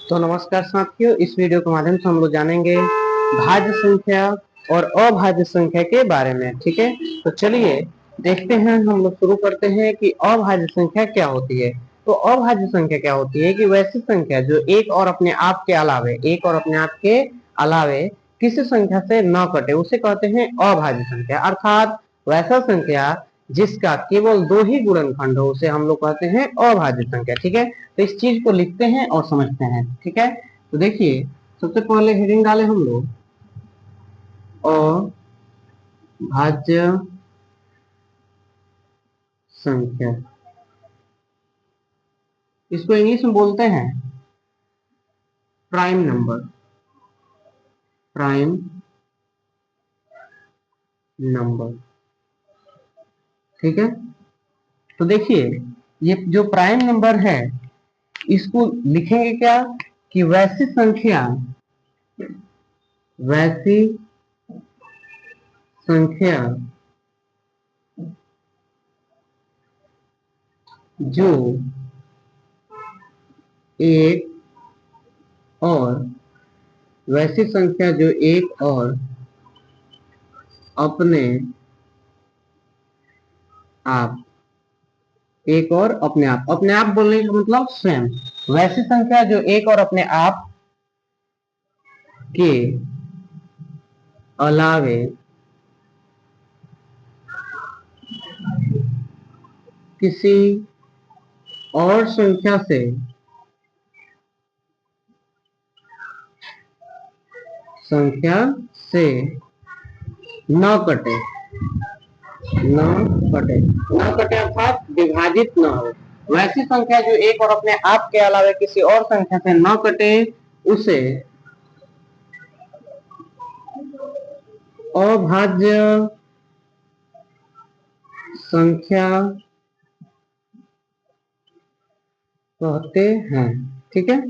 तो नमस्कार साथियों, इस वीडियो के माध्यम से हम लोग जानेंगे भाज्य संख्या और अभाज्य संख्या के बारे में। ठीक है, तो चलिए देखते हैं। हम लोग शुरू करते हैं कि अभाज्य संख्या क्या होती है। तो अभाज्य संख्या क्या होती है कि वैसी संख्या जो एक और अपने आप के अलावे किसी संख्या से न कटे उसे कहते हैं अभाज्य संख्या। अर्थात वैसा संख्या जिसका केवल दो ही गुणनखंड हो उसे हम लोग कहते हैं अभाज्य संख्या। ठीक है, तो इस चीज को लिखते हैं और समझते हैं। ठीक है, तो देखिए सबसे पहले हेडिंग डाले हम लोग अभाज्य संख्या। इसको इंग्लिश में बोलते हैं प्राइम नंबर। प्राइम नंबर, ठीक है। तो देखिए ये जो प्राइम नंबर है इसको लिखेंगे क्या कि वैसी संख्या जो एक और वैसी संख्या जो एक और अपने आप अपने आप बोलने का मतलब स्वयं। वैसी संख्या जो एक और अपने आप के अलावे किसी और संख्या से न कटे अर्थात विभाजित न हो। वैसी संख्या जो एक और अपने आप के अलावे किसी और संख्या से न कटे उसे अभाज्य संख्या कहते हैं। ठीक है,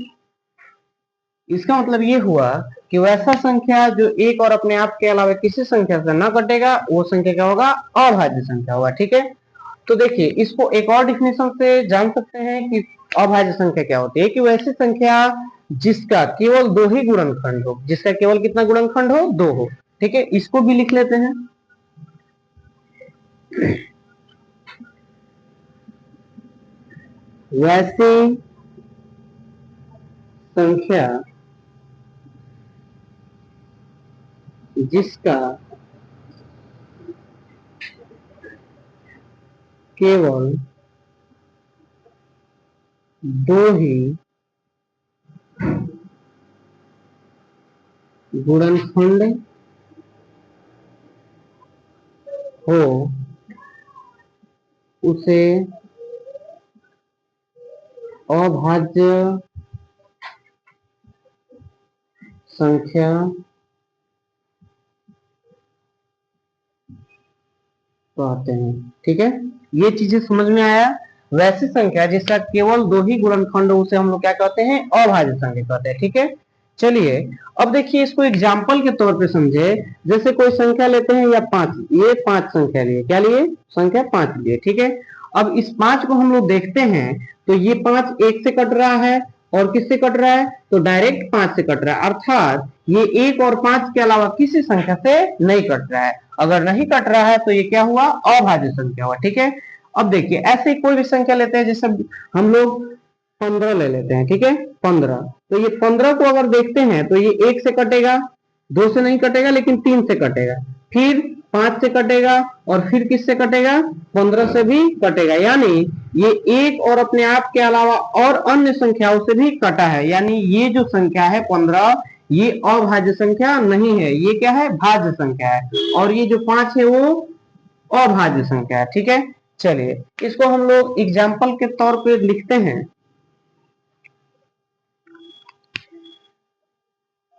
इसका मतलब ये हुआ कि वैसा संख्या जो एक और अपने आप के अलावा किसी संख्या से न कटेगा वो संख्या क्या होगा, अभाज्य संख्या होगा। ठीक है, तो देखिए इसको एक और डिफिनेशन से जान सकते हैं कि अभाज्य संख्या क्या होती है कि वैसी संख्या जिसका केवल दो ही गुणनखंड हो। जिसका केवल कितना गुणनखंड हो, दो हो। ठीक है, इसको भी लिख लेते हैं। वैसी संख्या जिसका केवल दो ही गुणनखंड हो उसे अभाज्य संख्या कहते हैं। ठीक है, ये चीजें समझ में आया। वैसी संख्या जिसका केवल दो ही गुणनखंड हो उसे हम लोग क्या कहते हैं, अभाज्य संख्या कहते हैं। ठीक है, चलिए अब देखिए इसको एग्जाम्पल के तौर पे समझे। जैसे कोई संख्या लेते हैं या पांच, ये पांच संख्या लिए, क्या लिए, संख्या पांच लिए। ठीक है, अब इस पांच को हम लोग देखते हैं तो ये पांच एक से कट रहा है और किससे कट रहा है, तो डायरेक्ट पांच से कट रहा है। अर्थात ये एक और पांच के अलावा किसी संख्या से नहीं कट रहा है। अगर नहीं कट रहा है तो ये क्या हुआ, अभाज्य संख्या हुआ। ठीक है, अब देखिए ऐसे कोई भी संख्या लेते हैं, जैसे हम लोग 15 ले लेते हैं। ठीक है, 15, तो ये 15 को अगर देखते हैं तो ये एक से कटेगा, दो से नहीं कटेगा लेकिन तीन से कटेगा, फिर पांच से कटेगा और फिर किससे कटेगा, 15 से भी कटेगा। यानी ये एक और अपने आप के अलावा और अन्य संख्याओं से भी कटा है। यानी ये जो संख्या है 15, ये अभाज्य संख्या नहीं है, ये क्या है, भाज्य संख्या है। और ये जो पांच है वो अभाज्य संख्या है। ठीक है, चलिए इसको हम लोग एग्जाम्पल के तौर पे लिखते हैं।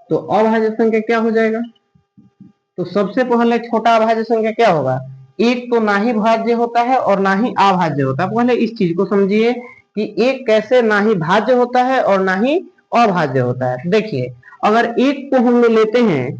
तो अभाज्य संख्या क्या हो जाएगा, तो सबसे पहले छोटा अभाज्य संख्या क्या होगा, एक तो ना ही भाज्य होता है और ना ही अभाज्य होता है। पहले इस चीज को समझिए कि एक कैसे ना ही भाज्य होता है और ना ही अभाज्य होता है। देखिए अगर एक को हम लोग लेते हैं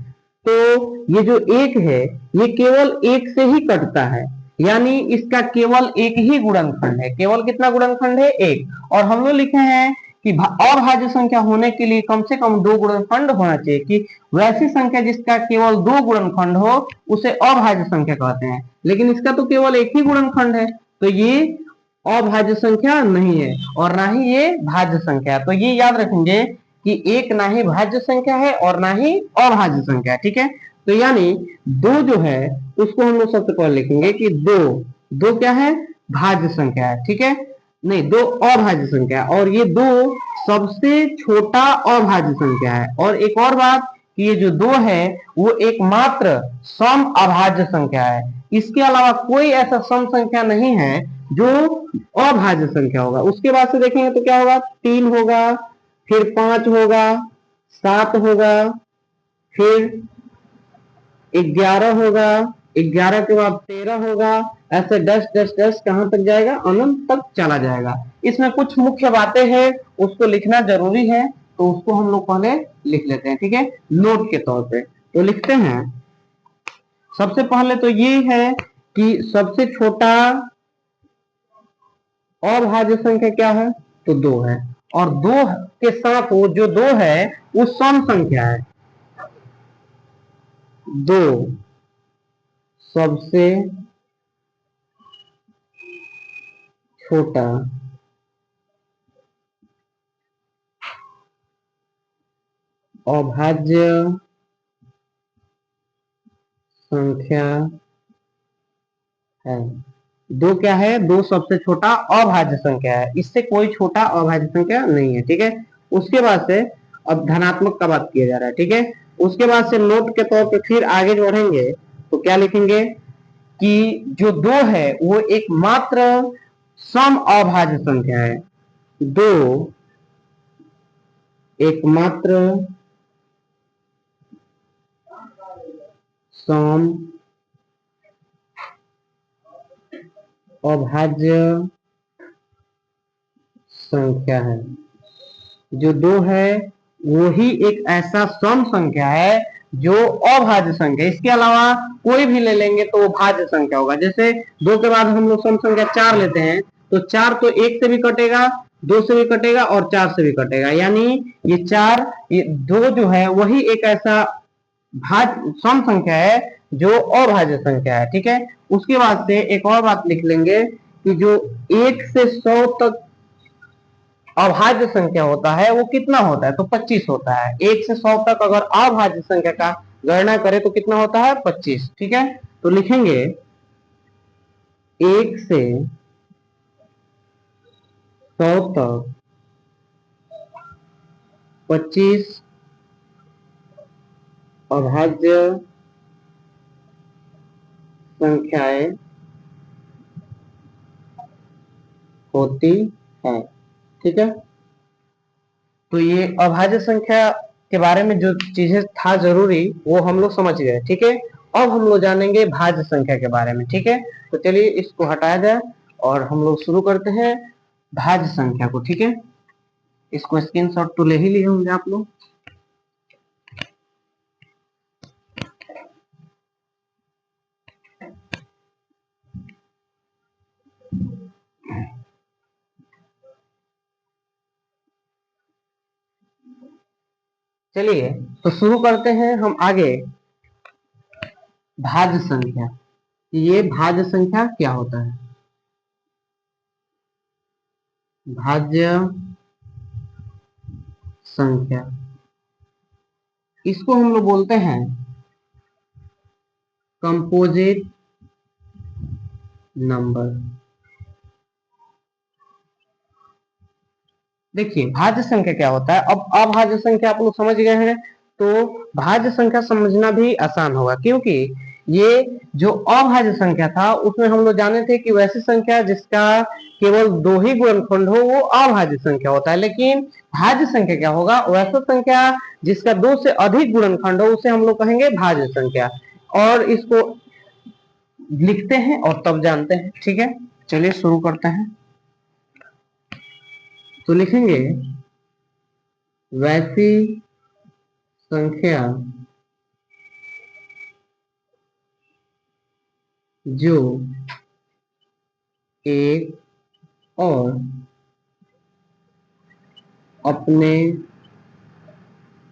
तो ये जो एक है ये केवल एक से ही कटता है। यानी इसका केवल एक ही गुणनखंड है। केवल कितना गुणनखंड है, एक। और हम लोग लिखे हैं कि अभाज्य संख्या होने के लिए कम से कम दो गुणनखंड होना चाहिए, कि वैसी संख्या जिसका केवल दो गुणनखंड हो उसे अभाज्य संख्या कहते हैं, लेकिन इसका तो केवल एक ही गुणनखंड है, तो ये अभाज्य संख्या नहीं है और ना ही ये भाज्य संख्या। तो ये याद रखेंगे कि एक ना ही भाज्य संख्या है और ना ही अभाज्य संख्या है, ठीक है। तो यानी दो जो है उसको हम लोग सबसे पहले लिखेंगे कि दो, दो क्या है, भाज्य संख्या है, ठीक है, नहीं दो अभाज्य संख्या है, और ये दो सबसे छोटा अभाज्य संख्या है। और एक और बात कि ये जो दो है वो एकमात्र सम अभाज्य संख्या है, इसके अलावा कोई ऐसा सम संख्या नहीं है जो अभाज्य संख्या होगा। उसके बाद से देखेंगे तो क्या होगा, 3 होगा, फिर 5 होगा, 7 होगा, फिर 11 होगा, 11 के बाद 13 होगा, ऐसे 10 10 10 कहां तक जाएगा, अनंत तक चला जाएगा। इसमें कुछ मुख्य बातें हैं उसको लिखना जरूरी है, तो उसको हम लोग पहले लिख लेते हैं, ठीक है, नोट के तौर पे। तो लिखते हैं सबसे पहले तो ये है कि सबसे छोटा अभाज्य संख्या क्या है, तो 2 है, और 2 के साथ वो जो 2 है वो सम संख्या है। 2 सबसे छोटा अभाज्य संख्या है। दो क्या है, दो सबसे छोटा अभाज्य संख्या है, इससे कोई छोटा अभाज्य संख्या नहीं है, ठीक है। उसके बाद से अब धनात्मक का बात किया जा रहा है, ठीक है। उसके बाद से नोट के तौर पे फिर आगे बढ़ेंगे तो क्या लिखेंगे कि जो दो है वो एकमात्र सम अभाज्य संख्या है, दो एकमात्र सम अभाज्य संख्या है। जो दो है वो ही एक ऐसा सम संख्या है जो अभाज्य संख्या, इसके अलावा कोई भी ले लेंगे तो वो भाज्य संख्या होगा। जैसे दो के बाद हम लोग सम संख्या 4 लेते हैं तो 4 तो एक से भी कटेगा, दो से भी कटेगा और 4 से भी कटेगा, यानी ये 4, ये दो जो है वही एक ऐसा सम संख्या है जो अभाज्य संख्या है, ठीक है। उसके बाद से एक और बात लिख लेंगे कि जो 1 से 100 तक अभाज्य संख्या होता है वो कितना होता है, तो 25 होता है। 1 से 100 तक अगर अभाज्य संख्या का गणना करें तो कितना होता है, 25, ठीक है। तो लिखेंगे 1 से 100 तक 25 अभाज्य संख्याएं होती है, ठीक है। तो ये अभाज्य संख्या के बारे में जो चीजें था जरूरी वो हम लोग समझ गए, ठीक है। अब हम लोग जानेंगे भाज्य संख्या के बारे में, ठीक है। तो चलिए इसको हटाया जाए और हम लोग शुरू करते हैं भाज्य संख्या को, ठीक है। इसको स्क्रीनशॉट तो ले ही लिए होंगे आप लोग। चलिए तो शुरू करते हैं हम आगे भाज्य संख्या। ये भाज्य संख्या क्या होता है, भाज्य संख्या इसको हम लोग बोलते हैं कंपोजिट नंबर। देखिए भाज्य संख्या क्या होता है, अब अभाज्य संख्या आप लोग समझ गए हैं, तो भाज्य संख्या समझना भी आसान होगा, क्योंकि ये जो अभाज्य संख्या था उसमें हम लोग जाने थे कि वैसी संख्या जिसका केवल दो ही गुणनखंड हो वो अभाज्य संख्या होता है, लेकिन भाज्य संख्या क्या होगा, वैसा संख्या जिसका दो से अधिक गुणनखंड हो उसे हम लोग कहेंगे भाज्य संख्या। और इसको लिखते हैं और तब जानते हैं, ठीक है। चलिए शुरू करते हैं। तो लिखेंगे वैसी संख्या जो एक और अपने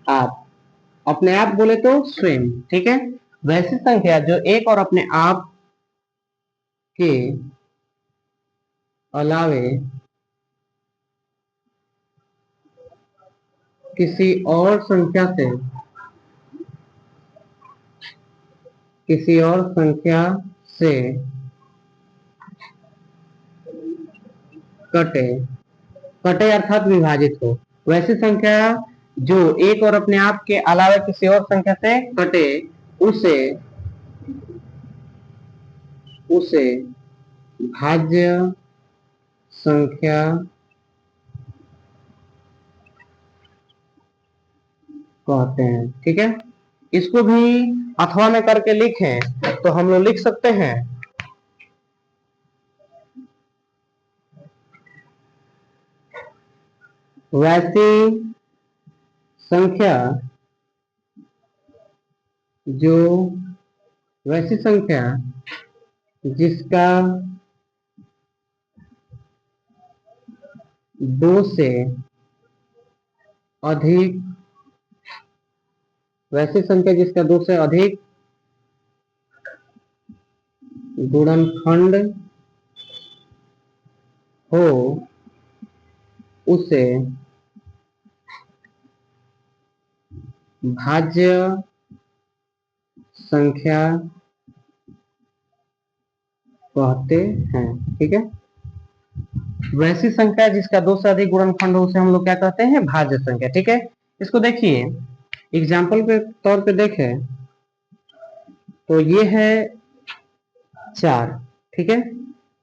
आप, अपने आप बोले तो स्वयं, ठीक है। वैसी संख्या जो एक और अपने आप के अलावे किसी और संख्या से, किसी और संख्या से कटे, कटे अर्थात विभाजित हो। वैसी संख्या जो एक और अपने आप के अलावा किसी और संख्या से कटे, उसे उसे भाज्य संख्या कहते हैं, ठीक है। इसको भी अथवा में करके लिखें तो हम लोग लिख सकते हैं वैसी संख्या जो, वैसी संख्या जिसका 2 से अधिक, वैसी संख्या जिसका 2 से अधिक गुणनखंड हो, उसे भाज्य संख्या कहते हैं, ठीक है। वैसी संख्या जिसका 2 से अधिक गुणनखंड हो उसे हम लोग क्या कहते हैं, भाज्य संख्या, ठीक है। इसको देखिए एग्जाम्पल के तौर पे देखें तो ये है 4, ठीक है।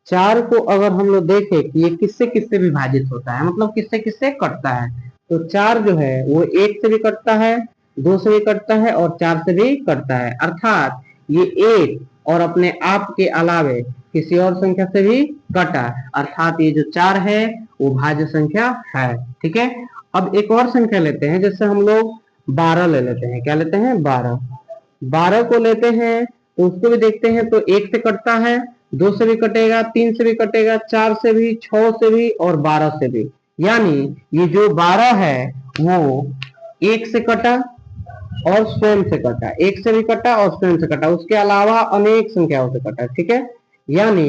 4 को अगर हम लोग देखें कि ये किससे किससे विभाजित होता है, मतलब किससे किससे कटता है, तो 4 जो है वो 1 से भी कटता है, 2 से भी कटता है और 4 से भी कटता है। अर्थात ये 1 और अपने आप के अलावे किसी और संख्या से भी कटा, अर्थात ये जो 4 है वो भाज्य संख्या है, ठीक है। अब एक और संख्या लेते हैं, जैसे हम लोग 12 ले लेते हैं, क्या लेते हैं, 12। 12 को लेते हैं तो उसको भी देखते हैं तो 1 से कटता है, 2 से भी कटेगा, 3 से भी कटेगा, 4 से भी, 6 से भी और 12 से भी। यानी ये जो 12 है वो 1 से कटा और स्वयं से कटा, 1 से भी कटा और स्वयं से कटा, उसके अलावा अनेक संख्याओं से कटा, ठीक है। यानी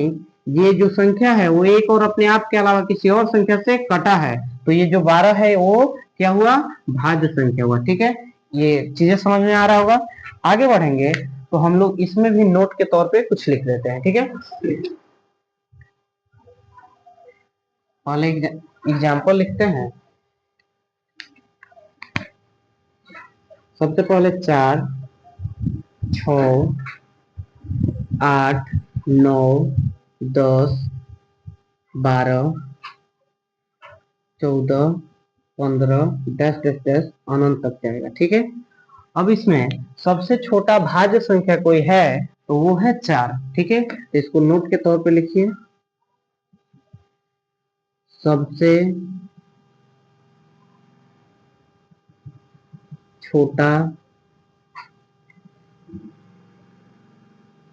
ये जो संख्या है वो एक और अपने आप के अलावा किसी और संख्या से कटा है, तो ये जो 12 है वो क्या हुआ, भाज्य संख्या हुआ, ठीक है। ये चीजें समझ में आ रहा होगा। आगे बढ़ेंगे तो हम लोग इसमें भी नोट के तौर पे कुछ लिख लेते हैं, ठीक है। पहले एग्जाम्पल लिखते हैं। सबसे पहले 4, 6, 8, 9, 10, 12, 14, 15 डैश डैश डैश अनंत तक जाएगा, ठीक है। अब इसमें सबसे छोटा भाज्य संख्या कोई है तो वो है 4, ठीक है। तो इसको नोट के तौर पे लिखिए, सबसे छोटा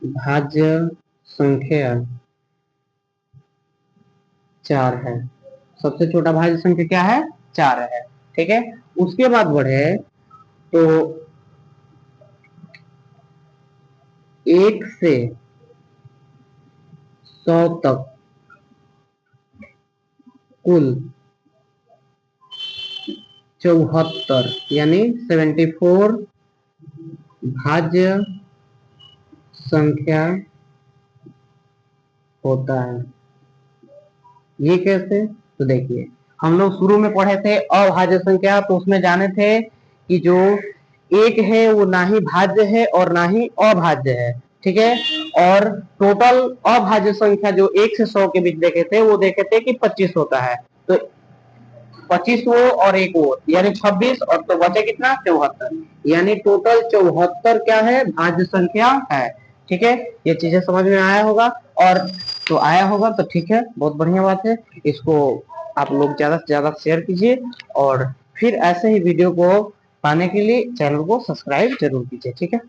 भाज्य संख्या 4 है। सबसे छोटा भाज्य संख्या क्या है, 4 है, ठीक है। उसके बाद बढ़े तो 1 से 100 तक कुल 74 यानी 74 भाज्य संख्या होता है। ये कैसे, तो देखिए हम लोग शुरू में पढ़े थे अभाज्य संख्या, तो उसमें जाने थे कि जो एक है वो ना ही भाज्य है और ना ही अभाज्य है, ठीक है। और टोटल अभाज्य संख्या जो 1 से 100 के बीच देखे थे वो देखे थे कि 25 होता है, तो 25 वो और एक वो यानी 26 और तो बचे कितना, 74, यानी टोटल 74 क्या है, भाज्य संख्या है, ठीक है। ये चीजें समझ में आया होगा, और तो आया होगा तो ठीक है, बहुत बढ़िया बात है। इसको आप लोग ज्यादा से ज्यादा शेयर कीजिए और फिर ऐसे ही वीडियो को पाने के लिए चैनल को सब्सक्राइब जरूर कीजिए, ठीक है।